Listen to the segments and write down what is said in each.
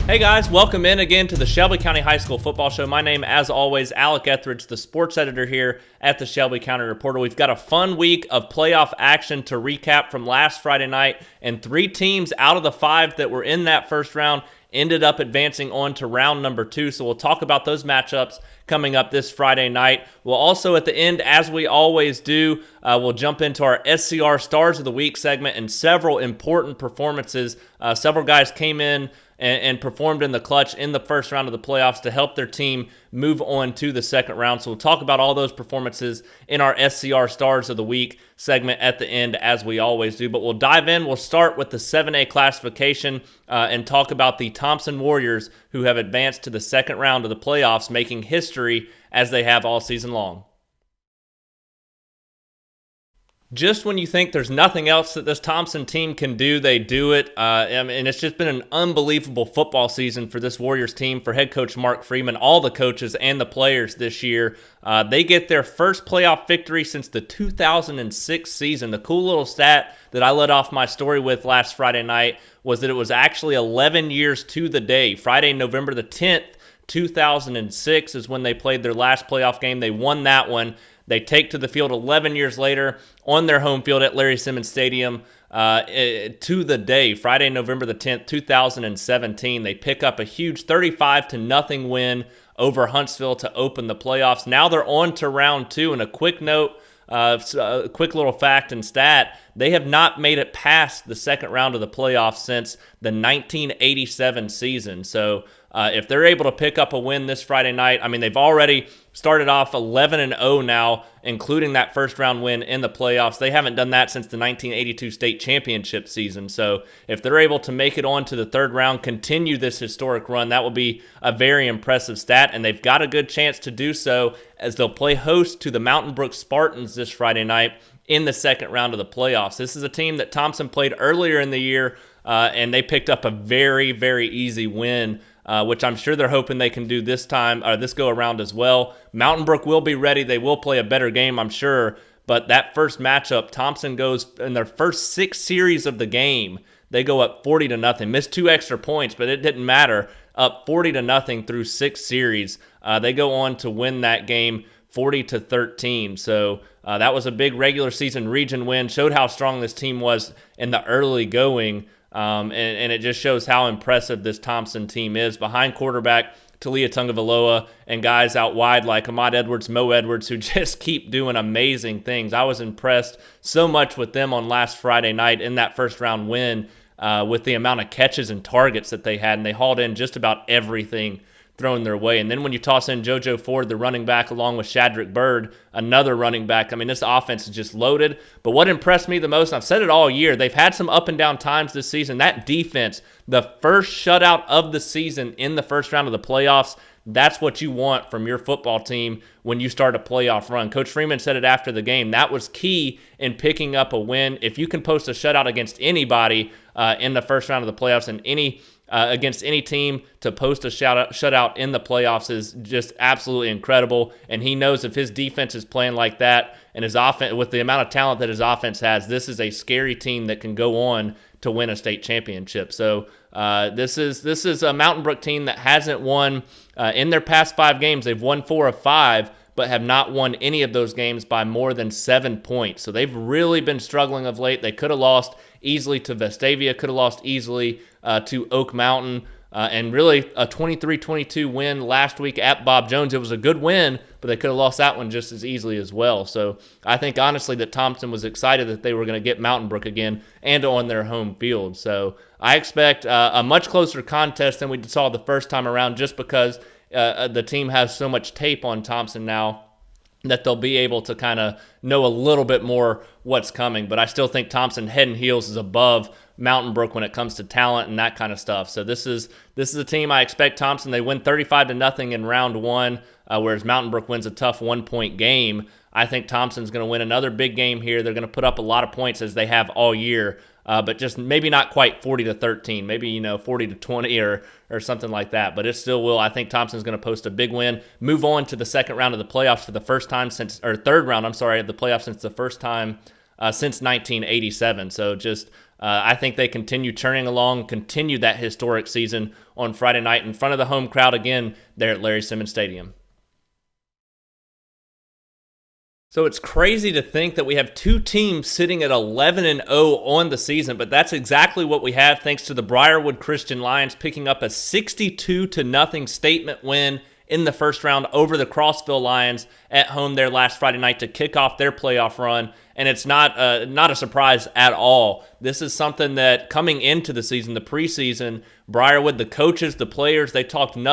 Hey guys, welcome in again to the Shelby County High School Football Show. My name, as always, Alec Etheridge, the sports editor here at the Shelby County Reporter. We've got a fun week of playoff action to recap from last Friday night, and 3 teams out of the 5 that were in that first round ended up advancing on to round number 2. So we'll talk about those matchups coming up this Friday night. We'll also, at the end, as we always do, we'll jump into our SCR Stars of the Week segment and several important performances. Several guys came in and performed in the clutch in the first round of the playoffs to help their team move on to the second round. So we'll talk about all those performances in our SCR Stars of the Week segment at the end, as we always do. But we'll dive in. We'll start with the 7A classification and talk about the Thompson Warriors, who have advanced to the second round of the playoffs, making history as they have all season long. Just when you think there's nothing else that this Thompson team can do, they do it. And it's just been an unbelievable football season for this Warriors team, for head coach Mark Freeman, all the coaches and the players this year. They get their first playoff victory since the 2006 season. The cool little stat that I led off my story with last Friday night was that it was actually 11 years to the day. Friday, November the 10th, 2006 is when they played their last playoff game. They won that one. They take to the field 11 years later on their home field at Larry Simmons Stadium to the day, Friday, November the 10th, 2017. They pick up a huge 35-0 win over Huntsville to open the playoffs. Now they're on to round 2. And a quick note, a quick little fact and stat, they have not made it past the second round of the playoffs since the 1987 season. So if they're able to pick up a win this Friday night, I mean, they've already started off 11-0 now, including that first round win in the playoffs. They haven't done that since the 1982 state championship season. So if they're able to make it on to the third round, continue this historic run, that will be a very impressive stat. And they've got a good chance to do so as they'll play host to the Mountain Brook Spartans this Friday night in the second round of the playoffs. This is a team that Thompson played earlier in the year, and they picked up a very, very easy win, which I'm sure they're hoping they can do this time, or this go around as well. Mountain Brook will be ready. They will play a better game, I'm sure. But that first matchup, Thompson goes in their first 6 series of the game, they go up 40-0. Missed 2 extra points, but it didn't matter. Up 40-0 through 6 series. They go on to win that game 40-13. So that was a big regular season region win. Showed how strong this team was in the early going. And it just shows how impressive this Thompson team is. Behind quarterback Talia Tungavaloa and guys out wide like Ahmad Edwards, Mo Edwards, who just keep doing amazing things. I was impressed so much with them on last Friday night in that first round win with the amount of catches and targets that they had, and they hauled in just about everything thrown their way. And then when you toss in JoJo Ford, the running back, along with Shadrack Bird, another running back, I mean, this offense is just loaded. But what impressed me the most, and I've said it all year, they've had some up and down times this season. That defense, the first shutout of the season in the first round of the playoffs, that's what you want from your football team when you start a playoff run. Coach Freeman said it after the game. That was key in picking up a win. If you can post a shutout against anybody in the first round of the playoffs, and against any team, to post a shutout in the playoffs is just absolutely incredible. And he knows if his defense is playing like that, and his offense, with the amount of talent that his offense has, this is a scary team that can go on to win a state championship. So this is a Mountain Brook team that hasn't won in their past 5 games. They've won 4 of 5, but have not won any of those games by more than 7 points. So they've really been struggling of late. They could have lost easily to Vestavia, could have lost easily to Oak Mountain, and really a 23-22 win last week at Bob Jones. It was a good win, but they could have lost that one just as easily as well. So I think, honestly, that Thompson was excited that they were going to get Mountain Brook again and on their home field. So I expect a much closer contest than we saw the first time around, just because the team has so much tape on Thompson now that they'll be able to kind of know a little bit more what's coming. But I still think Thompson head and heels is above Mountain Brook when it comes to talent and that kind of stuff. So this is a team I expect Thompson. They win 35-0 in round 1, whereas Mountain Brook wins a tough 1-point game. I think Thompson's going to win another big game here. They're going to put up a lot of points, as they have all year. But just maybe not quite 40-13, maybe 40-20 or something like that. But it still will. I think Thompson's going to post a big win, move on to the second round of the playoffs for the first time since, or third round, I'm sorry, of the playoffs since the first time since 1987. So just I think they continue churning along, continue that historic season on Friday night in front of the home crowd again there at Larry Simmons Stadium. So it's crazy to think that we have two teams sitting at 11-0 on the season, but that's exactly what we have thanks to the Briarwood Christian Lions picking up a 62-0 statement win in the first round over the Crossville Lions at home there last Friday night to kick off their playoff run. And it's not a surprise at all. This is something that coming into the season, the preseason, Briarwood, the coaches, the players, they talked about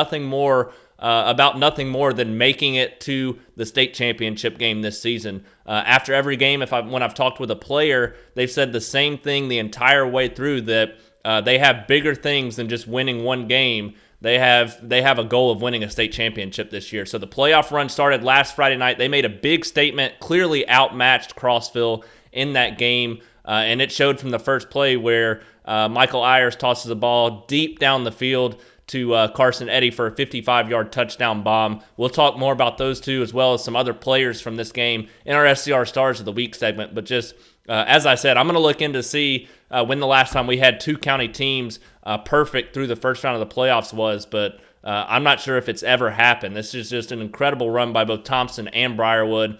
nothing more than making it to the state championship game this season. After every game, when I've talked with a player, they've said the same thing the entire way through, that they have bigger things than just winning one game. They have a goal of winning a state championship this year. So the playoff run started last Friday night. They made a big statement, clearly outmatched Crossville in that game, and it showed from the first play where Michael Ayers tosses the ball deep down the field to Carson Eddy for a 55-yard touchdown bomb. We'll talk more about those two as well as some other players from this game in our SCR Stars of the Week segment. But just as I said, I'm going to look in to see when the last time we had two county teams perfect through the first round of the playoffs was, but I'm not sure if it's ever happened. This is just an incredible run by both Thompson and Briarwood.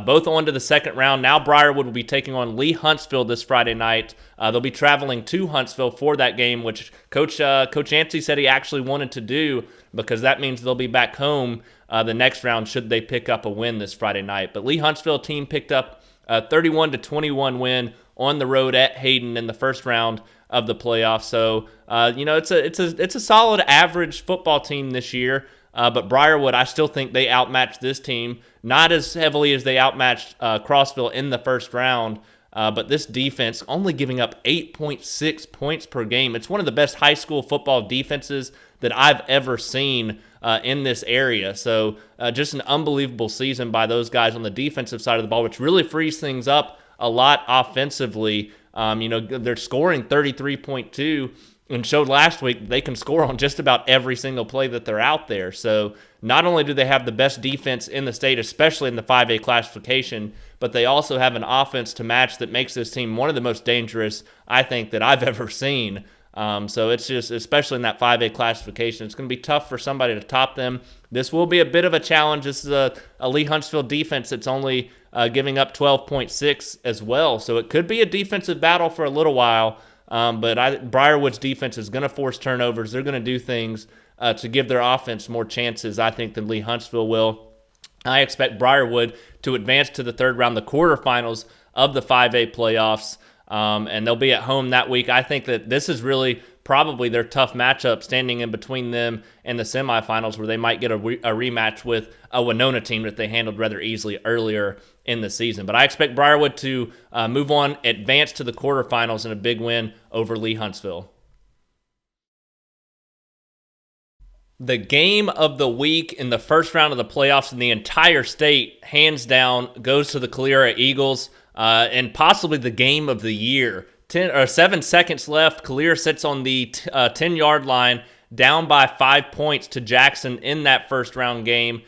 Both on to the second round. Now Briarwood will be taking on Lee Huntsville this Friday night. They'll be traveling to Huntsville for that game, which Coach Yancey said he actually wanted to do because that means they'll be back home the next round should they pick up a win this Friday night. But Lee Huntsville team picked up a 31-21 win on the road at Hayden in the first round of the playoffs. So it's a solid average football team this year. But Briarwood, I still think they outmatched this team, not as heavily as they outmatched Crossville in the first round. But this defense only giving up 8.6 points per game. It's one of the best high school football defenses that I've ever seen in this area. So just an unbelievable season by those guys on the defensive side of the ball, which really frees things up a lot offensively. They're scoring 33.2 and showed last week they can score on just about every single play that they're out there. So not only do they have the best defense in the state, especially in the 5A classification, but they also have an offense to match that makes this team one of the most dangerous, I think, that I've ever seen. So it's just, especially in that 5A classification, it's going to be tough for somebody to top them. This will be a bit of a challenge. This is a Lee Huntsville defense that's only giving up 12.6 as well. So it could be a defensive battle for a little while. But Briarwood's defense is going to force turnovers. They're going to do things to give their offense more chances, I think, than Lee Huntsville will. I expect Briarwood to advance to the third round, the quarterfinals of the 5A playoffs, and they'll be at home that week. I think that this is really probably their tough matchup, standing in between them and the semifinals, where they might get a rematch with a Winona team that they handled rather easily earlier in the season. But I expect Briarwood to move on, advance to the quarterfinals in a big win over Lee Huntsville. The game of the week in the first round of the playoffs in the entire state, hands down, goes to the Calera Eagles, and possibly the game of the year. 7 seconds left. Calera sits on the 10-yard line, down by 5 points to Jackson in that first round game.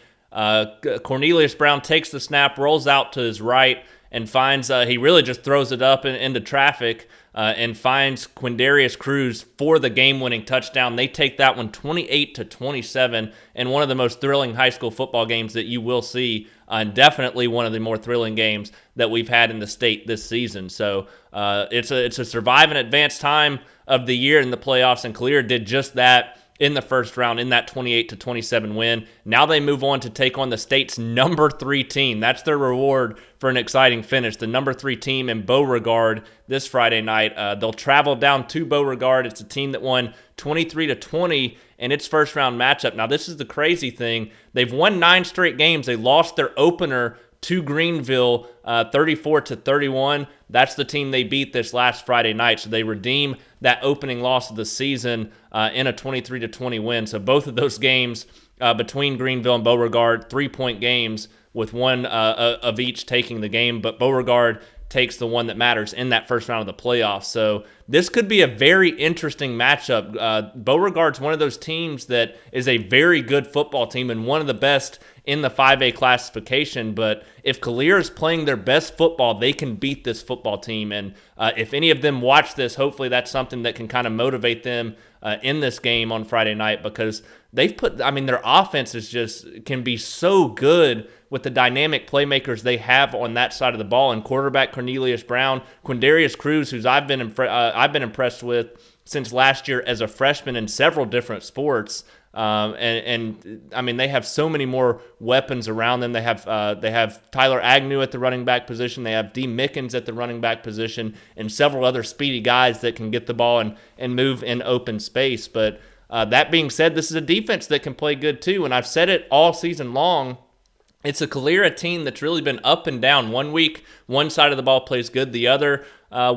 Cornelius Brown takes the snap, rolls out to his right, and finds he really just throws it up into traffic and finds Quindarius Cruz for the game-winning touchdown. They take that one 28-27, and one of the most thrilling high school football games that you will see, and definitely one of the more thrilling games that we've had in the state this season. So it's a survive and advance time of the year in the playoffs, and Calera did just that in the first round in that 28-27 win. Now they move on to take on the state's number 3 team. That's their reward for an exciting finish. The number 3 team in Beauregard this Friday night. They'll travel down to Beauregard. It's a team that won 23-20 in its first round matchup. Now this is the crazy thing. They've won 9 straight games. They lost their opener to Greenville 34-31. That's the team they beat this last Friday night. So they redeem that opening loss of the season in a 23-20 win. So both of those games between Greenville and Beauregard, 3-point games with one of each taking the game. But Beauregard takes the one that matters in that first round of the playoffs. So this could be a very interesting matchup. Beauregard's one of those teams that is a very good football team and one of the best in the 5A classification. But if Calera is playing their best football, they can beat this football team. And if any of them watch this, hopefully that's something that can kind of motivate them in this game on Friday night, because their offense is just can be so good with the dynamic playmakers they have on that side of the ball. And quarterback Cornelius Brown, Quindarius Cruz, who's I've been impressed with since last year as a freshman in several different sports. They have so many more weapons around them. They have Tyler Agnew at the running back position. They have D. Mickens at the running back position, and several other speedy guys that can get the ball and move in open space. But that being said, this is a defense that can play good too. And I've said it all season long. It's a Calera team that's really been up and down. One week, one side of the ball plays good. The other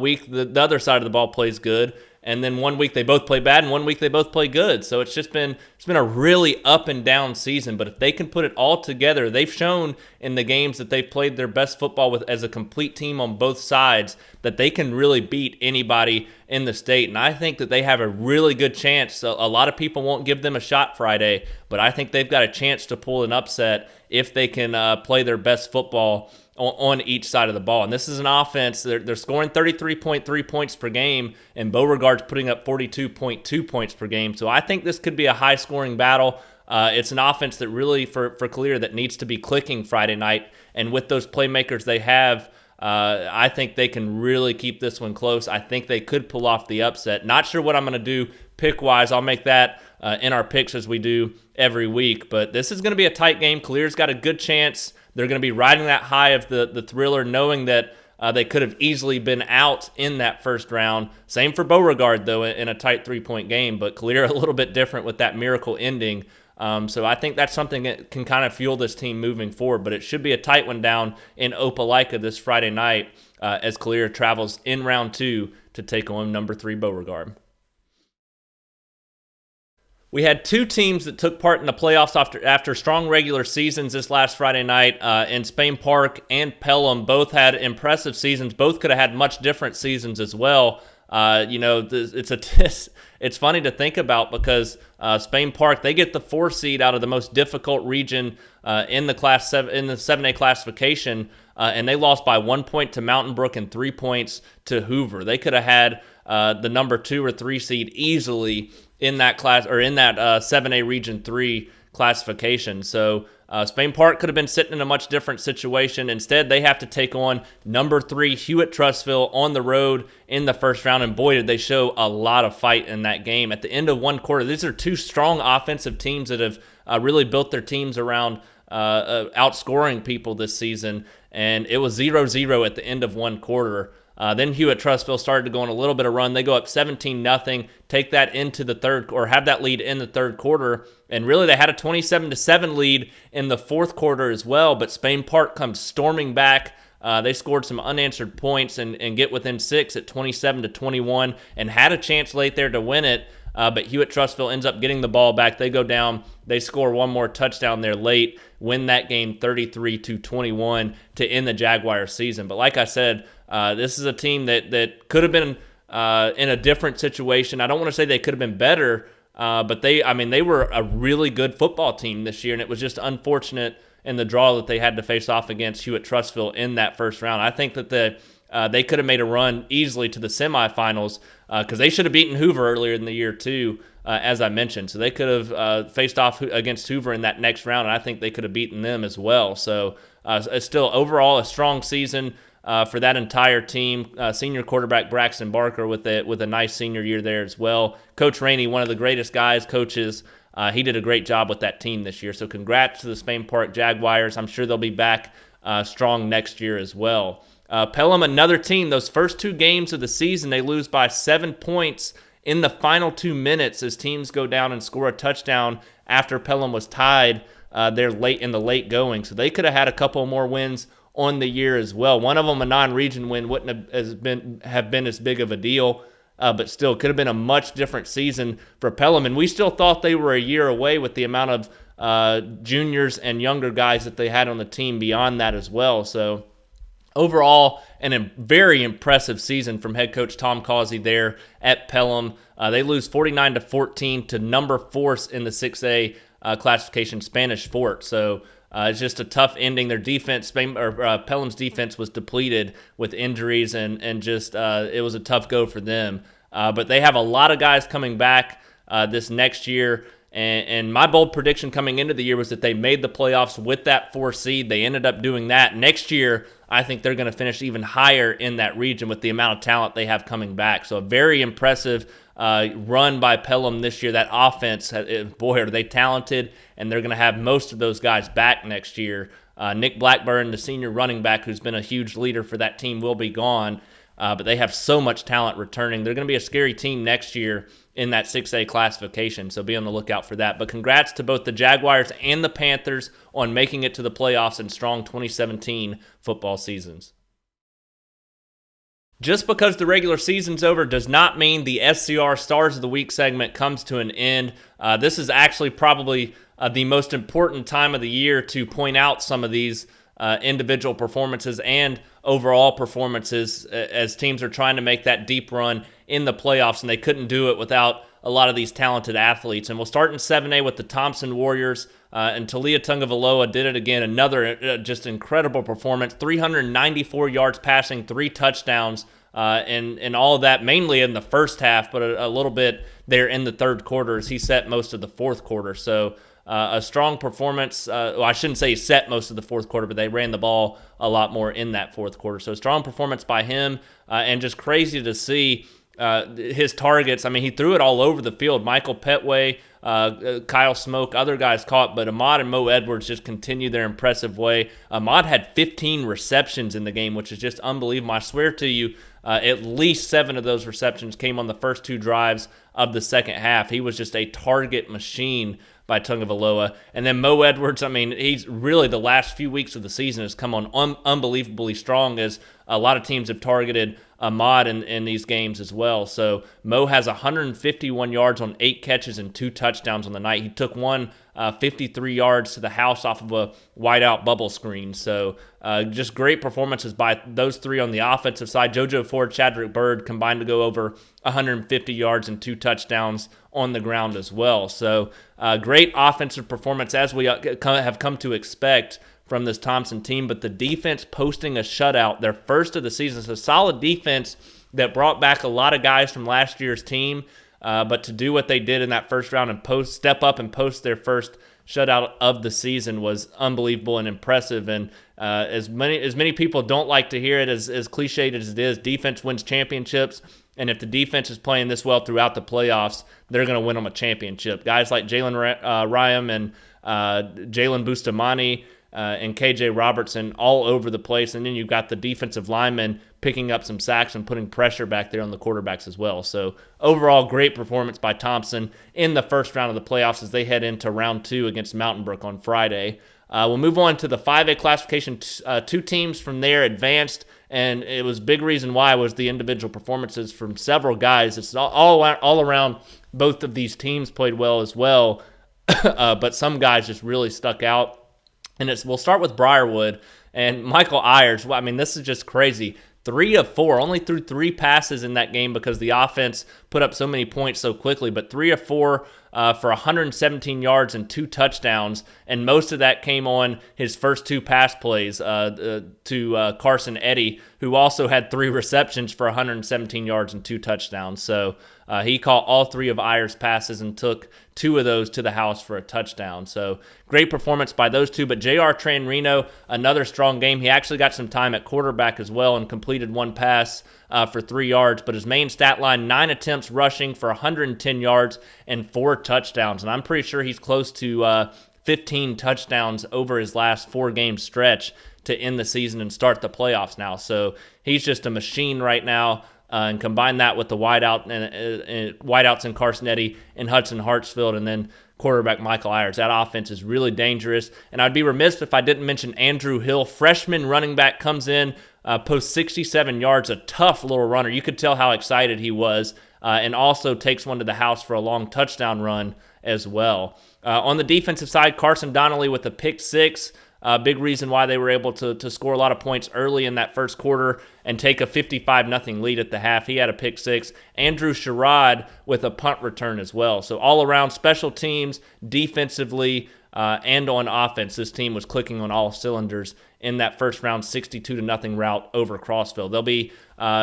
week, the other side of the ball plays good. And then one week they both play bad, and one week they both play good. So it's been a really up and down season. But if they can put it all together, they've shown in the games that they've played their best football with as a complete team on both sides that they can really beat anybody in the state. And I think that they have a really good chance. A lot of people won't give them a shot Friday, but I think they've got a chance to pull an upset if they can play their best football on each side of the ball. And this is an offense, they're scoring 33.3 points per game, and Beauregard's putting up 42.2 points per game. So I think this could be a high-scoring battle. It's an offense that really, for Calera, that needs to be clicking Friday night. And with those playmakers they have, I think they can really keep this one close. I think they could pull off the upset. Not sure what I'm going to do pick-wise. I'll make that in our picks as we do every week. But this is going to be a tight game. Calera's got a good chance. They're going to be riding that high of the thriller, knowing that they could have easily been out in that first round. Same for Beauregard, though, in a tight 3-point game. But Calera a little bit different with that miracle ending. So I think that's something that can kind of fuel this team moving forward. But it should be a tight one down in Opelika this Friday night as Calera travels in round 2 to take on number 3 Beauregard. We had two teams that took part in the playoffs after strong regular seasons this last Friday night in Spain Park and Pelham. Both had impressive seasons. Both could have had much different seasons as well. It's funny to think about because Spain Park, they get the 4 seed out of the most difficult region in the 7A classification, and they lost by 1 point to Mountain Brook and 3 points to Hoover. They could have had the number 2 or 3 seed easily in that class, or in that 7A Region 3 classification. So Spain Park could have been sitting in a much different situation. Instead, they have to take on number 3 Hewitt-Trussville on the road in the first round, and boy, did they show a lot of fight in that game. At the end of one quarter, these are two strong offensive teams that have really built their teams around outscoring people this season, and it was 0-0 at the end of one quarter. Then Hewitt-Trussville started to go on a little bit of run. They go up 17-0, take that into the third, or have that lead in the third quarter. And really, they had a 27-7 lead in the fourth quarter as well. But Spain Park comes storming back. They scored some unanswered points and get within 6 at 27-21, and had a chance late there to win it. But Hewitt-Trussville ends up getting the ball back. They go down. They score one more touchdown there late, win that game 33-21 to end the Jaguars season. But like I said, this is a team that could have been in a different situation. I don't want to say they could have been better, but they were a really good football team this year, and it was just unfortunate in the draw that they had to face off against Hewitt-Trussville in that first round. I think that they could have made a run easily to the semifinals because they should have beaten Hoover earlier in the year too, as I mentioned. So they could have faced off against Hoover in that next round, and I think they could have beaten them as well. So it's still overall a strong season for that entire team. Senior quarterback Braxton Barker with a nice senior year there as well. Coach Rainey, one of the greatest coaches, he did a great job with that team this year. So congrats to the Spain Park Jaguars. I'm sure they'll be back strong next year as well. Pelham, another team, those first 2 games of the season, they lose by 7 points in the final 2 minutes as teams go down and score a touchdown after Pelham was tied there late in the late going. So they could have had a couple more wins on the year as well. One of them, a non-region win, wouldn't have been as big of a deal, but still could have been a much different season for Pelham. And we still thought they were a year away with the amount of juniors and younger guys that they had on the team beyond that as well. So Overall, a very impressive season from head coach Tom Causey there at Pelham. They lose 49-14 to number 4 in the 6A classification, Spanish Fort. So it's just a tough ending. Their defense, Pelham's defense, was depleted with injuries, and just it was a tough go for them. But they have a lot of guys coming back this next year. And my bold prediction coming into the year was that they made the playoffs with that 4 seed. They ended up doing that. Next year, I think they're going to finish even higher in that region with the amount of talent they have coming back. So a very impressive run by Pelham this year. That offense, boy, are they talented, and they're going to have most of those guys back next year. Nick Blackburn, the senior running back who's been a huge leader for that team, will be gone. But they have so much talent returning. They're going to be a scary team next year in that 6A classification, so be on the lookout for that. But congrats to both the Jaguars and the Panthers on making it to the playoffs in strong 2017 football seasons. Just because the regular season's over does not mean the SCR Stars of the Week segment comes to an end. This is actually probably the most important time of the year to point out some of these individual performances and overall performances as teams are trying to make that deep run in the playoffs, and they couldn't do it without a lot of these talented athletes. And we'll start in 7A with the Thompson Warriors, and Talia Tungavaloa did it again. Another just incredible performance, 394 yards passing, 3 touchdowns, and all of that mainly in the first half, but a little bit there in the third quarter as he set most of the fourth quarter. So a strong performance. I shouldn't say he set most of the fourth quarter, but they ran the ball a lot more in that fourth quarter. So strong performance by him, and just crazy to see his targets. I mean, he threw it all over the field. Michael Petway, Kyle Smoke, other guys caught, but Ahmad and Mo Edwards just continue their impressive way. Ahmad had 15 receptions in the game, which is just unbelievable. I swear to you, at least 7 of those receptions came on the first 2 drives of the second half. He was just a target machine by Tungavaloa. And then Mo Edwards, I mean, he's really the last few weeks of the season has come on unbelievably strong, as a lot of teams have targeted Ahmad in these games as well. So Mo has 151 yards on 8 catches and 2 touchdowns on the night. He took one 53 yards to the house off of a wideout bubble screen. So just great performances by those 3 on the offensive side. JoJo Ford, Chadrick Bird combined to go over 150 yards and 2 touchdowns on the ground as well. So great offensive performance, as we have come to expect from this Thompson team. But the defense posting a shutout, their first of the season. It's a solid defense that brought back a lot of guys from last year's team. But to do what they did in that first round and step up and post their first shutout of the season was unbelievable and impressive. And as many people don't like to hear it, as cliched as it is, defense wins championships. And if the defense is playing this well throughout the playoffs, they're going to win them a championship. Guys like Jalen Ryam and Jalen Bustamante and KJ Robertson all over the place. And then you've got the defensive linemen picking up some sacks and putting pressure back there on the quarterbacks as well. So overall, great performance by Thompson in the first round of the playoffs as they head into round 2 against Mountain Brook on Friday. We'll move on to the 5A classification. 2 teams from there advanced, and it was big reason why was the individual performances from several guys. It's all around. Both of these teams played well as well, but some guys just really stuck out. And we'll start with Briarwood and Michael Ayers. I mean, this is just crazy. 3 of 4, only threw 3 passes in that game because the offense put up so many points so quickly, but 3 of 4 for 117 yards and 2 touchdowns, and most of that came on his first 2 pass plays to Carson Eddy, who also had 3 receptions for 117 yards and 2 touchdowns. So he caught all 3 of Ayers' passes and took 2 of those to the house for a touchdown. So great performance by those 2. But J.R. Tranrino, another strong game. He actually got some time at quarterback as well and completed 1 pass for 3 yards. But his main stat line, 9 attempts rushing for 110 yards and 4 touchdowns. And I'm pretty sure he's close to 15 touchdowns over his last 4-game stretch to end the season and start the playoffs now. So he's just a machine right now. And combine that with the wideouts in Carson Eddy and Hudson Hartsfield, and then quarterback Michael Ayers. That offense is really dangerous. And I'd be remiss if I didn't mention Andrew Hill, freshman running back, comes in, posts 67 yards, a tough little runner. You could tell how excited he was, and also takes one to the house for a long touchdown run as well. On the defensive side, Carson Donnelly with a pick 6. Big reason why they were able to score a lot of points early in that first quarter and take a 55-0 lead at the half. He had a pick six. Andrew Sherrod with a punt return as well. So all around special teams, defensively, and on offense, this team was clicking on all cylinders in that first round 62-0 route over Crossville. They'll be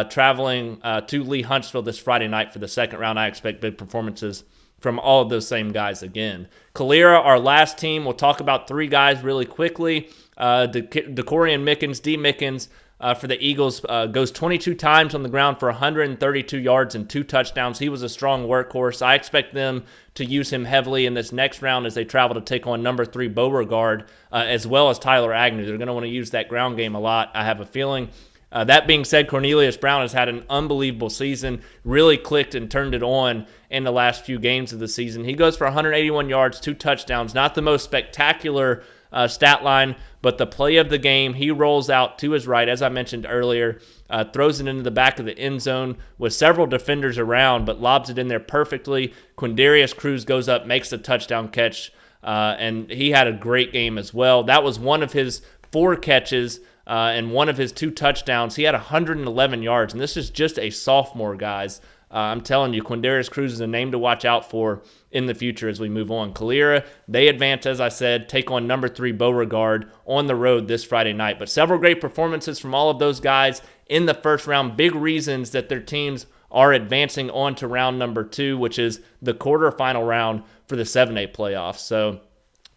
traveling to Lee Huntsville this Friday night for the second round. I expect big performances from all of those same guys again. Calera, our last team, we'll talk about three guys really quickly. DeCorian Mickens, D. Mickens, for the Eagles, goes 22 times on the ground for 132 yards and 2 touchdowns. He was a strong workhorse. I expect them to use him heavily in this next round as they travel to take on number 3 Beauregard, as well as Tyler Agnew. They're going to want to use that ground game a lot, I have a feeling. That being said, Cornelius Brown has had an unbelievable season, really clicked and turned it on in the last few games of the season. He goes for 181 yards, 2 touchdowns, not the most spectacular stat line, but the play of the game. He rolls out to his right, as I mentioned earlier, throws it into the back of the end zone with several defenders around, but lobs it in there perfectly. Quindarius Cruz goes up, makes a touchdown catch, and he had a great game as well. That was one of his 4 catches and one of his 2 touchdowns. He had 111 yards, and this is just a sophomore, guys. I'm telling you, Quindarius Cruz is a name to watch out for in the future as we move on. Calera, they advance, as I said, take on number 3 Beauregard on the road this Friday night. But several great performances from all of those guys in the first round. Big reasons that their teams are advancing on to round number 2, which is the quarterfinal round for the 7A playoffs. So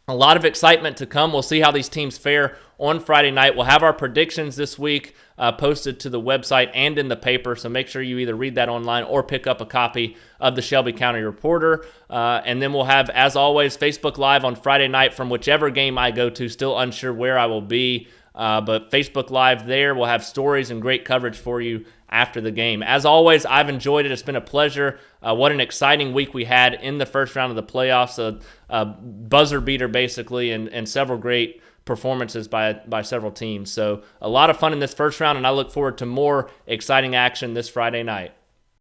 a lot of excitement to come. We'll see how these teams fare on Friday night. We'll have our predictions this week posted to the website and in the paper, so make sure you either read that online or pick up a copy of the Shelby County Reporter. And then we'll have, as always, Facebook Live on Friday night from whichever game I go to. Still unsure where I will be, but Facebook Live there. We'll have stories and great coverage for you after the game. As always, I've enjoyed it. It's been a pleasure. What an exciting week we had in the first round of the playoffs. A buzzer beater, basically, and several great performances by several teams. So a lot of fun in this first round, and I look forward to more exciting action this Friday night.